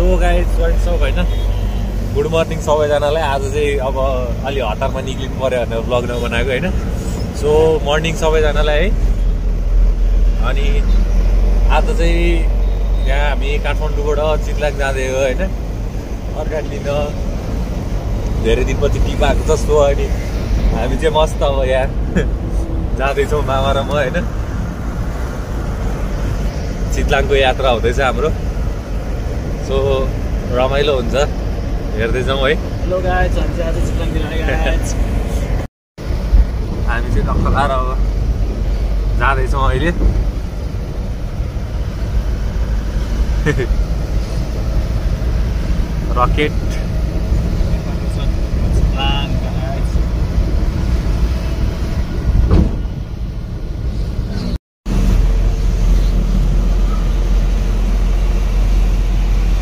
so guys what's up हैन good morning सबैजनालाई आज चाहिँ अब अलि हतारमा निक्लिनु पर्यो भनेर भ्लग नबनाएको हैन सो मर्निङ सबैजनालाई है अनि आज चाहिँ यहाँ हामी काठमाडौँबाट चितलाङ जाँदै हो हैन अर्का दिन धेरै दिनपछि टिप आएको जस्तो अनि हामी चाहिँ मस्त अब यहाँ जाँदैछौँ मामा र म हैन चितलाङको यात्रा हुँदैछ हाम्रो सो रमाइलो हुन्छ हेर्दै जाउँ है हेलो गाइस हामी आज चितलाङतिर आएका गाइस हामी चाहिँ टक्कर अब जाँदैछौँ अहिले रकेट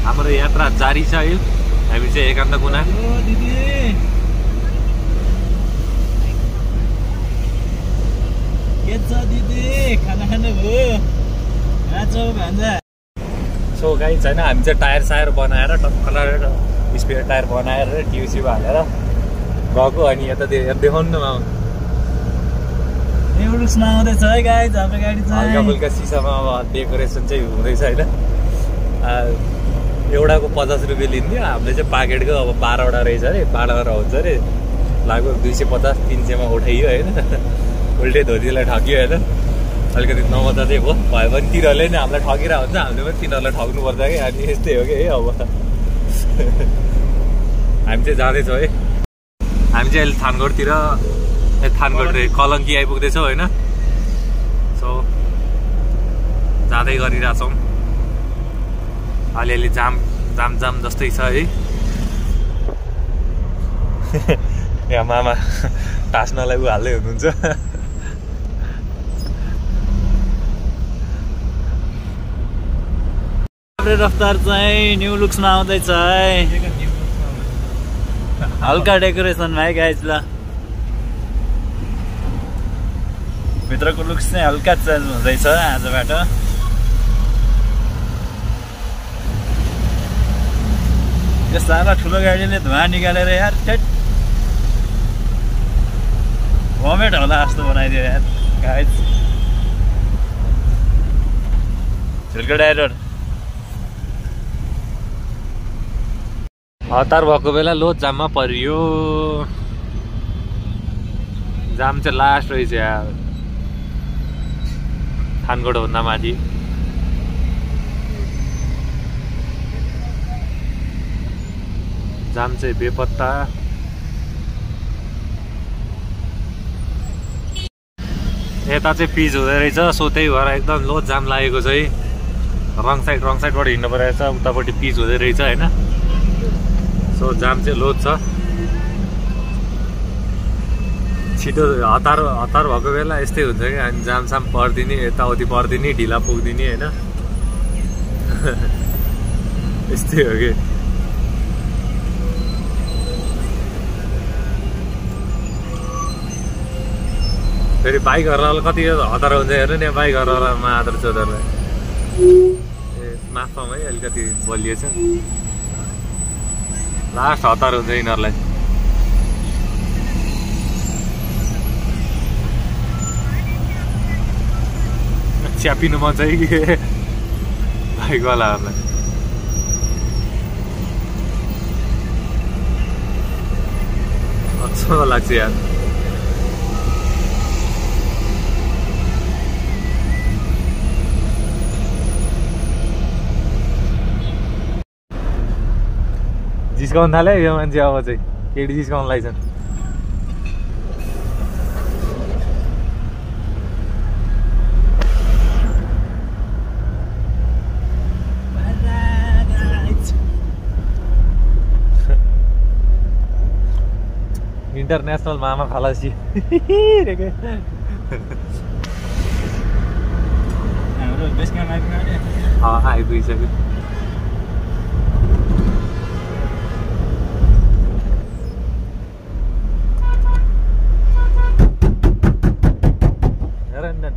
हाम्रो यात्रा जारी छ है हामी चाहिँ एकान्त कुना दिदी के छ दिदी खाना खानु भयो आजो भान्जा सो गाइस हैन हामी चाहिँ टायर सायर बनाएर टक्कर स्पेयर टायर बनाएर टियुसी हालेर गएको अनि यता देखाउनु न मामा एउटा सुनाउँदैछ है गाइस हाम्रो गाडी चाहिँ हल्का फुल्का सिसामा अब डेकोरेसन चाहिँ हुँदैछ हैन एउटाको 50 रुपियाँ लिन्थ्यो हामीले चाहिँ पाकेटको अब 12वटा रहेछ अरे 12वटा हुन्छ अरे लगभग 250 300 मा उठाइयो होइन उल्टै धोतीलाई ठगियो होइन अलिकति नमजा चाहिँ भयो पनि तिनीहरूले नै हामीलाई ठगिरहेको हुन्छ हामीले पनि तिनीहरूलाई ठग्नु पर्छ कि अनि यस्तै हो कि है अब हामी चाहिँ जाँदैछौँ है हामी चाहिँ अहिले थानगढतिर थानगढ कलङ्की आइपुग्दैछौँ होइन सो जाँदै गरिरहेछौँ अलिअलि जाम जस्तै छ है यहाँ मामा टास्नलाई उ हाल्दै हुनुहुन्छ रफ्तार चाहिँ न्यू लुक्समा आउँदैछ है हल्का डेकोरेसन है गाइस ल भित्रको लुक्स चाहिँ हल्का चेन्ज हुँदैछ आजबाट यो सारा ठुलो गाडीले धुवा निकालेर यार ठेट भमेट होला जस्तो बनाइदियो यार गाइस झुल्को ड्राइभर हतार भएको बेला लो जाममा परियो जाम चाहिँ लास्ट रहेछ यार थानगढभन्दा माथि जाम चाहिँ बेपत्ता यता चाहिँ पिच हुँदै रहेछ सो त्यही भएर एकदम लो जाम लागेको छ है रङ साइडबाट हिँड्नु परेछ उतापट्टि पिच हुँदै रहेछ होइन सो जाम चाहिँ लोड छ छिटो हतार भएको बेला यस्तै हुन्छ कि अनि जामसाम पर्दिने यताउति पर्दिने ढिला पुग्दिने होइन यस्तै हो कि फेरि बाइकहरूलाई कति हतार हुन्छ हेर्नु नि बाइकहरूमा आदर चोदरलाई ए माफमा है अलिकति बलिएछ लास्ट हतार हुन्छ यिनीहरूलाई च्यापिनु मन चाहिँ कि बाइकवालाहरूलाई अच्छा लाग्छ यार जिस्काउनु थाल्यो यो मान्छे अब चाहिँ केटी जिस्काउनु लाग्छ इन्टरनेसनल मामा खलासी हाम्रो बेस क्याम्प आइपुगिसक्यो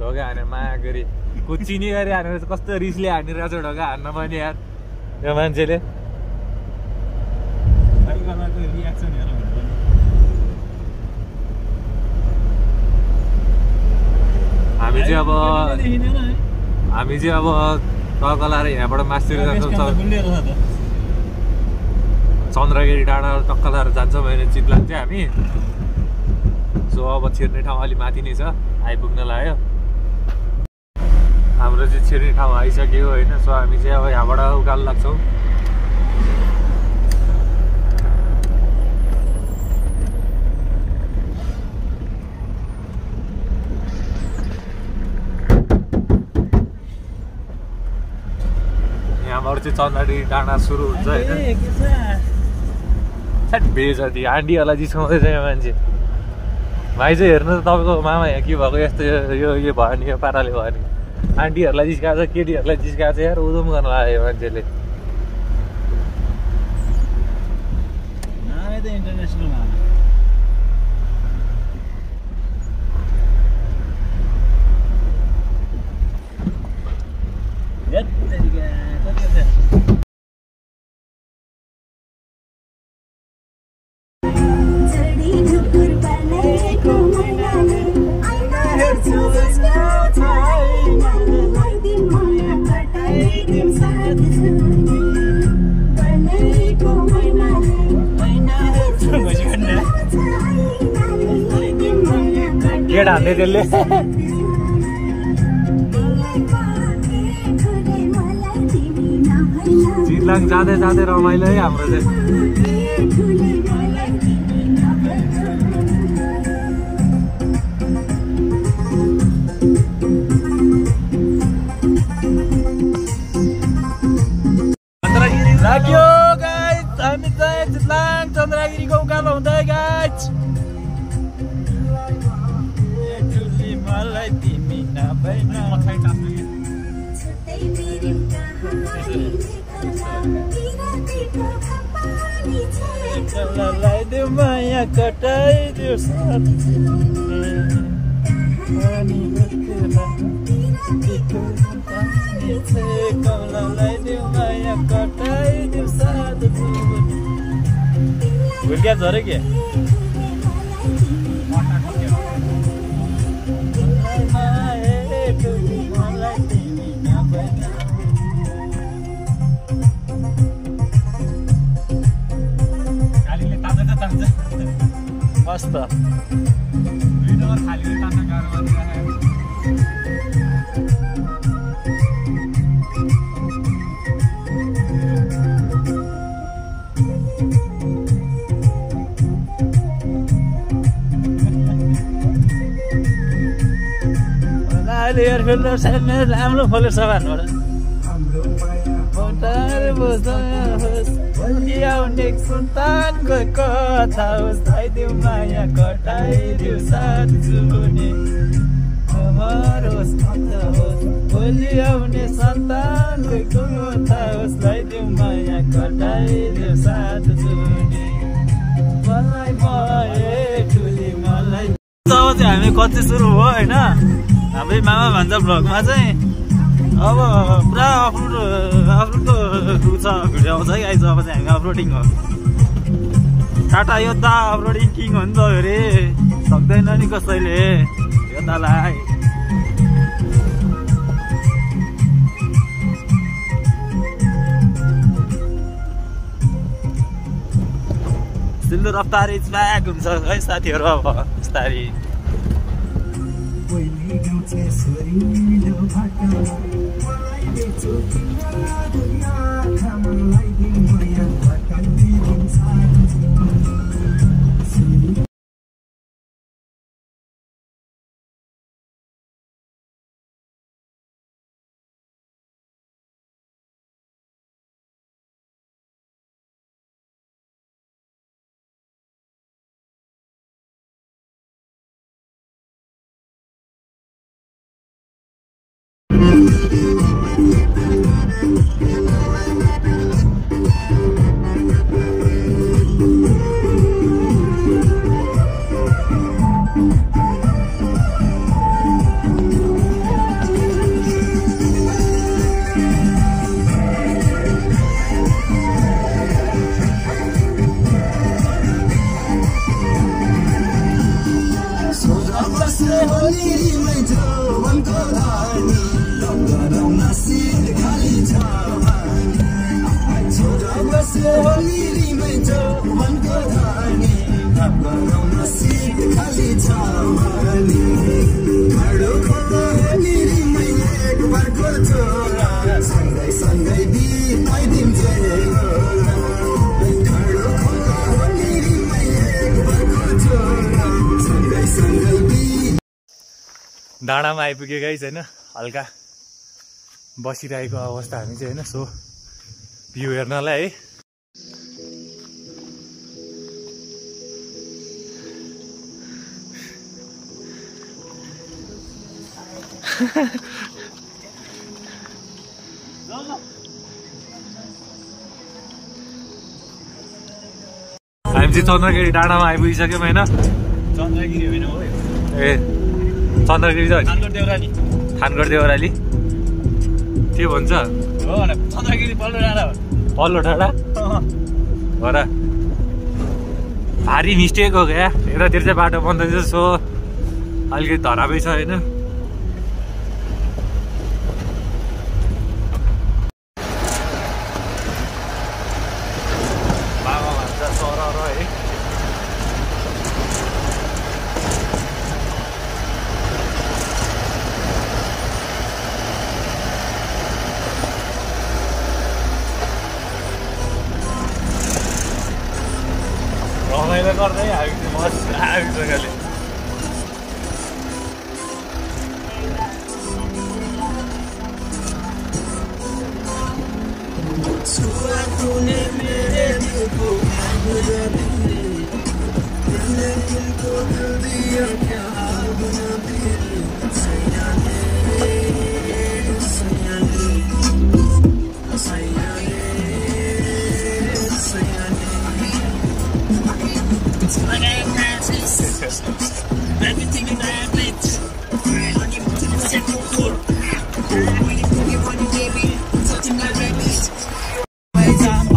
ढोका हानेर माया गरी कुच्चिनी गरी हानेर कस्तो रिसले हानिरहेको छ ढोका हान्न पनि यार यो मान्छेले भाइवालाको रियाक्सन हेर भनेर हामी चाहिँ अब ट्रक लाएर यहाँबाट मास्तिर जान्छौँ चन्द्रगिरी डाँडा टक्क लाएर जान्छौँ होइन चितलाङ चाहिँ हामी सो अब छिर्ने ठाउँ अलि माथि नै छ आइपुग्न लाग्यो हाम्रो चाहिँ छिर्ने ठाउँ आइसक्यो होइन सो हामी चाहिँ अब यहाँबाट उकालो लाग्छौँ यहाँबाट चाहिँ चन्द्रगिरी डाँडा सुरु हुन्छ होइन बेजती आन्टीहरूलाई जिस्काउँदैछ यहाँ मान्छे भाइ चाहिँ हेर्नु त तपाईँको मामा यहाँ के भएको यस्तो यो भयो नि यो पाराले भयो नि आन्टीहरूलाई जिस्काएको छ केटीहरूलाई जिस्काएको छ यार उदम गर्न लाग्यो मान्छेले इन्टरनेसनल गेट हान्दै त्यसले चितलाङ जाँदै जाँदै रमाइलो है हाम्रो चाहिँ लाग्यो गाइस हामी चाहिँ चितलाङ चन्द्रगिरीको उकालो हुँदै गाइस मलाई तिमी नभएन लगाइदेऊ माया कटाइदेऊ साथ लगाइदेऊ माया कटाइदेऊ साथ भुल्क्या छ अरे के मस्त अहिले एयर फिल्टर साइड मेरो राम्रो खोलेर छ भन्नुबाट आउने सुल्तानको कथा होस् आइदेऊ माया कटाइदेऊ साथ जुने खबर होस् कथा होस् भोलि आउने सन्तानको कथा होस् आइदेऊ माया कटाइदेऊ साथ जुने मलाई भए ठुली मलाई जब चाहिँ हामी कति सुरु हो होइन हाम्रै मामा भन्छ भ्लगमा चाहिँ अब पुरा अफरोडको छ भिडियो आउँछ है आइज अब चाहिँ हामी अफरोडिङ हो टाटा योद्धा अफरोडिङ किङ हो नि त अरे सक्दैन नि कसैले योद्धालाई सिल्लु रफ्तारी ब्याग हुन्छ है साथीहरू अब बिस्तारी डाँडामा आइपुगे गाइस होइन हल्का बसिरहेको अवस्था हामी चाहिँ होइन सो भ्यू हेर्नलाई है हामी चाहिँ चन्द्रगिरी डाँडामा आइपुगिसक्यौँ होइन चन्द्रगिरी होइन हो ए चन्द्रगिरी त थानगढ देउराली के भन्छ हो चन्द्रगिरी पल्लो डाँडा हो पल्लो डाँडा हो र भारी मिस्टेक हो क्या यतातिर चाहिँ बाटो बन्दैछ सो अलिकति धराबै छ होइन बाबा भन्छ सर है रमाइलो गर्दै हामी चाहिँ मजा आइसक्यो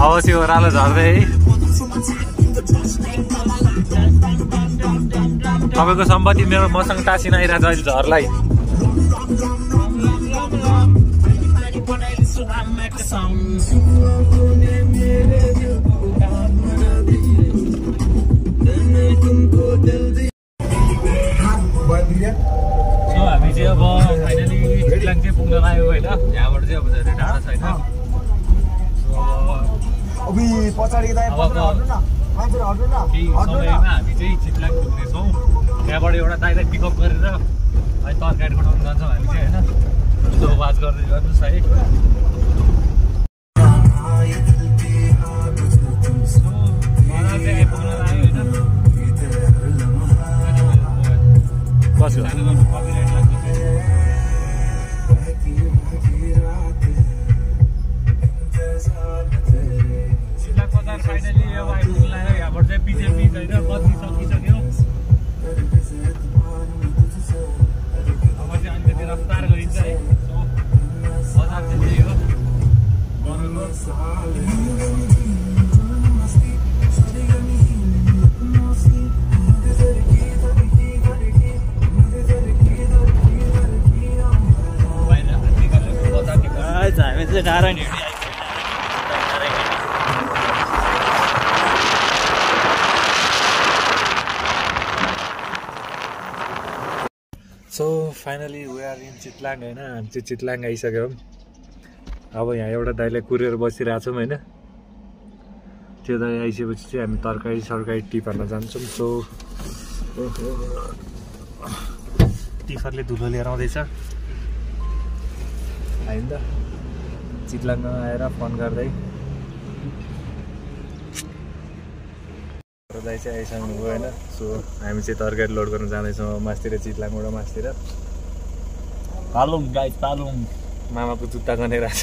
अवश्य ओह्रालो झर्दै है तपाईँको सम्पत्ति मेरो मसँग टाँसिन आइरहेको छ अहिले झरलाई हामी चाहिँ अब फाइनली चितलाङ चाहिँ पुग्न लाग्यो होइन यहाँबाट चाहिँ अब धेरै टाढा छैन केही समयमा हामी चाहिँ चितलाङ पुग्नेछौँ त्यहाँबाट एउटा दाइलाई पिकअप गरेर अहिले तरकारी बनाउनु जान्छौँ हामी चाहिँ होइन यसो वाच गर्दै गर्नुहोस् है आइपुग्न लाग्यो होइन बस्यो फाइनली अब आइपुग्नु लाग्यो यहाँबाट चाहिँ पिछे पिच होइन बत्ती सकिसक्यो अब चाहिँ अलिकति रफ्तार गरिन्छ है बजार चाहिँ त्यही हो हामी चाहिँ नारायण हिँडी so finally we are in Chitlang होइन हामी चाहिँ चितलाङ आइसक्यौँ अब यहाँ एउटा दाइलाई कुरेर बसिरहेछौँ होइन त्यो दाइ आइसकेपछि चाहिँ हामी तरकारी सरकारी टिफरमा जान्छौँ सो टिफरले धुलो लिएर आउँदैछ होइन त चितलाङमा आएर फोन गर्दै दाइ चाहिँ आइसक्नु भयो होइन सो हामी चाहिँ तरकारी लोड गर्न जाँदैछौँ मासतिर चितलाङबाट मासतिर पालुङ गाइस पालुङ मामाको जुत्ता गनाइरहेछ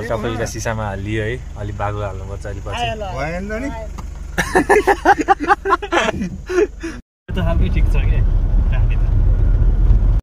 सबैका सिसामा हालियो है अलिक बागो हाल्नुपर्छ अलिक पछि ठिक छ कि